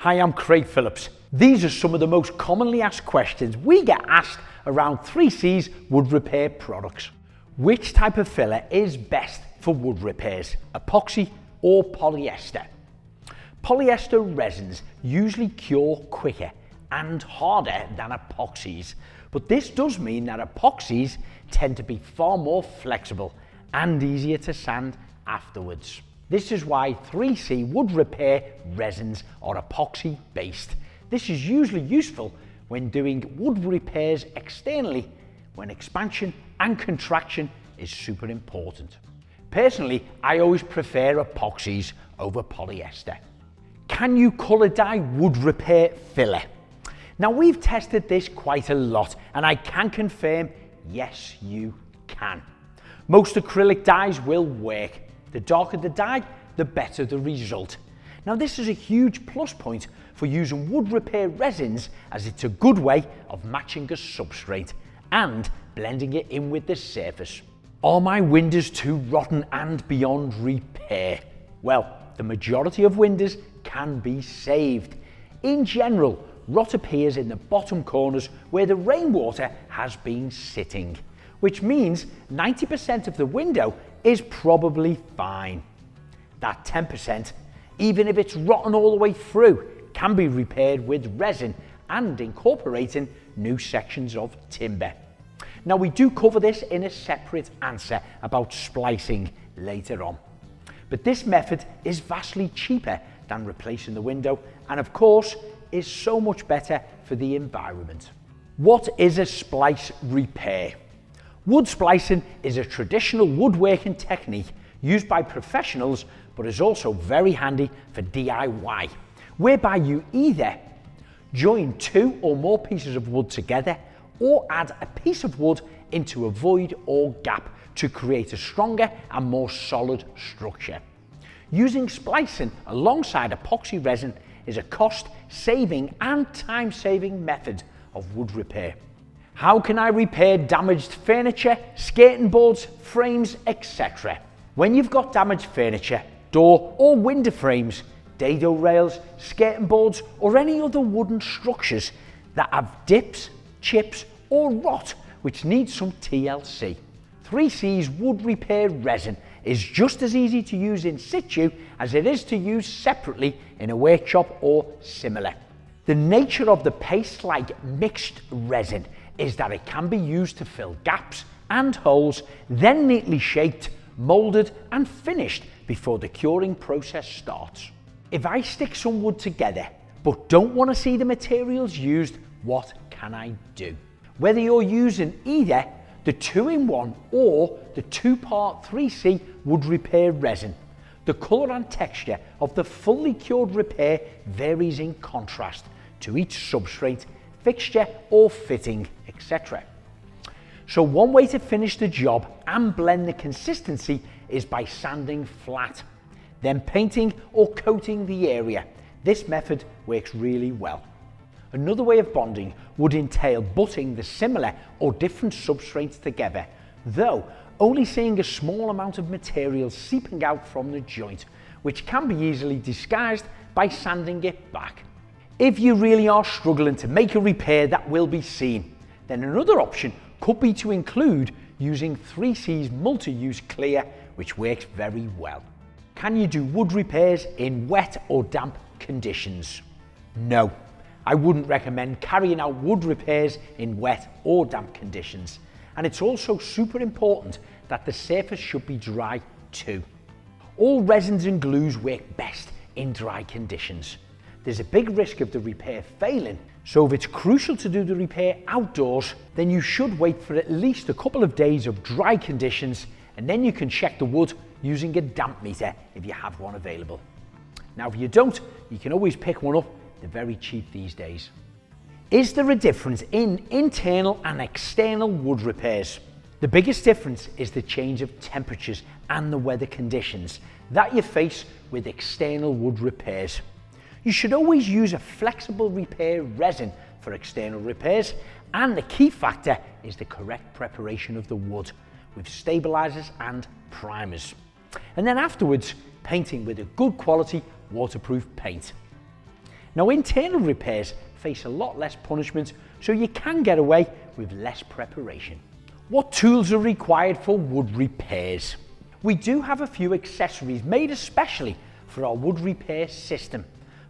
Hi, I'm Phillips. These are some of the most commonly asked questions we get asked around 3C's wood repair products. Which type of filler is best for wood repairs, epoxy or polyester? Polyester resins usually cure quicker and harder than epoxies, but this does mean that epoxies tend to be far more flexible and easier to sand afterwards. This is why 3C wood repair resins are epoxy based. This is usually useful when doing wood repairs externally, when expansion and contraction is super important. Personally, I always prefer epoxies over polyester. Can you colour dye wood repair filler? Now, we've tested this quite a lot and I can confirm, yes, you can. Most acrylic dyes will work. The darker the dye, the better the result. Now, this is a huge plus point for using wood repair resins, as it's a good way of matching a substrate and blending it in with the surface. Are my windows too rotten and beyond repair? Well, the majority of windows can be saved. In general, rot appears in the bottom corners where the rainwater has been sitting, which means 90% of the window is probably fine. That 10%, even if it's rotten all the way through, can be repaired with resin and incorporating new sections of timber. Now, we do cover this in a separate answer about splicing later on, but this method is vastly cheaper than replacing the window and of course is so much better for the environment. What is a splice repair? Wood splicing is a traditional woodworking technique used by professionals, but is also very handy for DIY, whereby you either join two or more pieces of wood together or add a piece of wood into a void or gap to create a stronger and more solid structure. Using splicing alongside epoxy resin is a cost-saving and time-saving method of wood repair. How can I repair damaged furniture, skirting boards, frames, etc.? When you've got damaged furniture, door or window frames, dado rails, skirting boards or any other wooden structures that have dips, chips or rot which need some TLC, 3C's wood repair resin is just as easy to use in situ as it is to use separately in a workshop or similar. The nature of the paste-like mixed resin is that it can be used to fill gaps and holes, then neatly shaped, moulded and finished before the curing process starts. If I stick some wood together but don't want to see the materials used, what can I do? Whether you're using either the 2-in-1 or the 2-part 3C wood repair resin, the colour and texture of the fully cured repair varies in contrast to each substrate, fixture or fitting, etc. So one way to finish the job and blend the consistency is by sanding flat, then painting or coating the area. This method works really well. Another way of bonding would entail butting the similar or different substrates together, though only seeing a small amount of material seeping out from the joint, which can be easily disguised by sanding it back. If you really are struggling to make a repair that will be seen, then another option could be to include using 3C's multi-use clear, which works very well. Can you do wood repairs in wet or damp conditions? No, I wouldn't recommend carrying out wood repairs in wet or damp conditions. And it's also super important that the surface should be dry too. All resins and glues work best in dry conditions. There's a big risk of the repair failing, so if it's crucial to do the repair outdoors, then you should wait for at least a couple of days of dry conditions, and then you can check the wood using a damp meter if you have one available. Now, if you don't, you can always pick one up. They're very cheap these days. Is there a difference in internal and external wood repairs? The biggest difference is the change of temperatures and the weather conditions that you face with external wood repairs. You should always use a flexible repair resin for external repairs, and the key factor is the correct preparation of the wood with stabilizers and primers. And then afterwards, painting with a good quality waterproof paint. Now, internal repairs face a lot less punishment, so you can get away with less preparation. What tools are required for wood repairs? We do have a few accessories made especially for our wood repair system,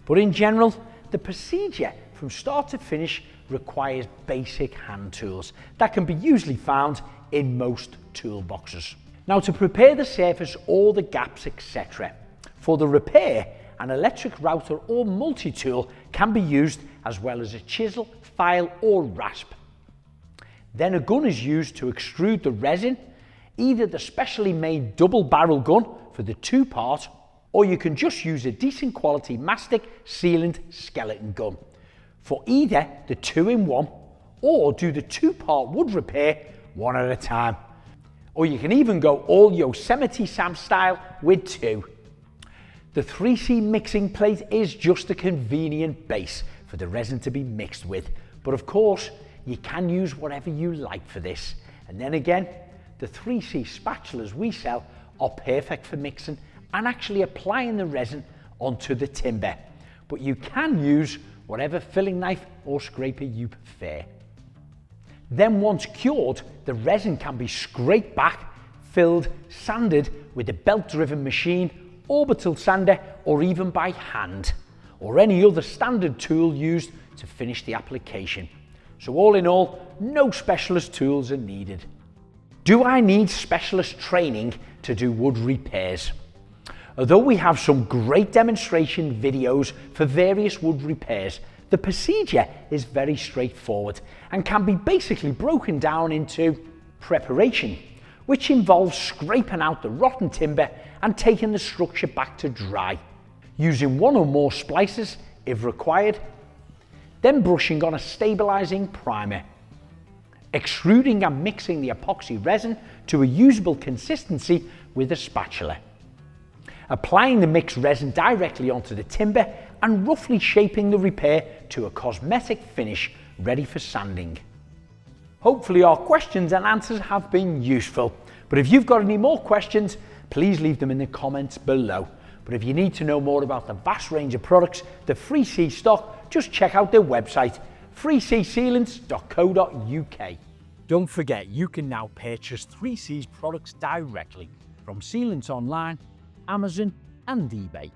but in general, the procedure from start to finish requires basic hand tools that can be usually found in most toolboxes. Now, to prepare the surface, all the gaps, etc. For the repair, an electric router or multi-tool can be used, as well as a chisel, file or rasp. Then a gun is used to extrude the resin, either the specially made double barrel gun for the 2-part, or you can just use a decent quality mastic sealant skeleton gun for either the 2-in-1 or do the 2-part wood repair one at a time. Or you can even go all Yosemite Sam style with 2. The 3C mixing plate is just a convenient base for the resin to be mixed with, but of course you can use whatever you like for this. And then again, the 3C spatulas we sell are perfect for mixing and actually applying the resin onto the timber, but you can use whatever filling knife or scraper you prefer. Then once cured, the resin can be scraped back, filled, sanded with a belt-driven machine, orbital sander, or even by hand, or any other standard tool used to finish the application. So all in all, no specialist tools are needed. Do I need specialist training to do wood repairs? Although we have some great demonstration videos for various wood repairs, the procedure is very straightforward and can be basically broken down into preparation, which involves scraping out the rotten timber and taking the structure back to dry, using 1 or more splices if required, then brushing on a stabilizing primer, extruding and mixing the epoxy resin to a usable consistency with a spatula, applying the mixed resin directly onto the timber and roughly shaping the repair to a cosmetic finish ready for sanding. Hopefully our questions and answers have been useful, but if you've got any more questions, please leave them in the comments below. But if you need to know more about the vast range of products the 3C stock, just check out their website, 3csealants.co.uk. Don't forget, you can now purchase 3C's products directly from Sealants online, Amazon and eBay.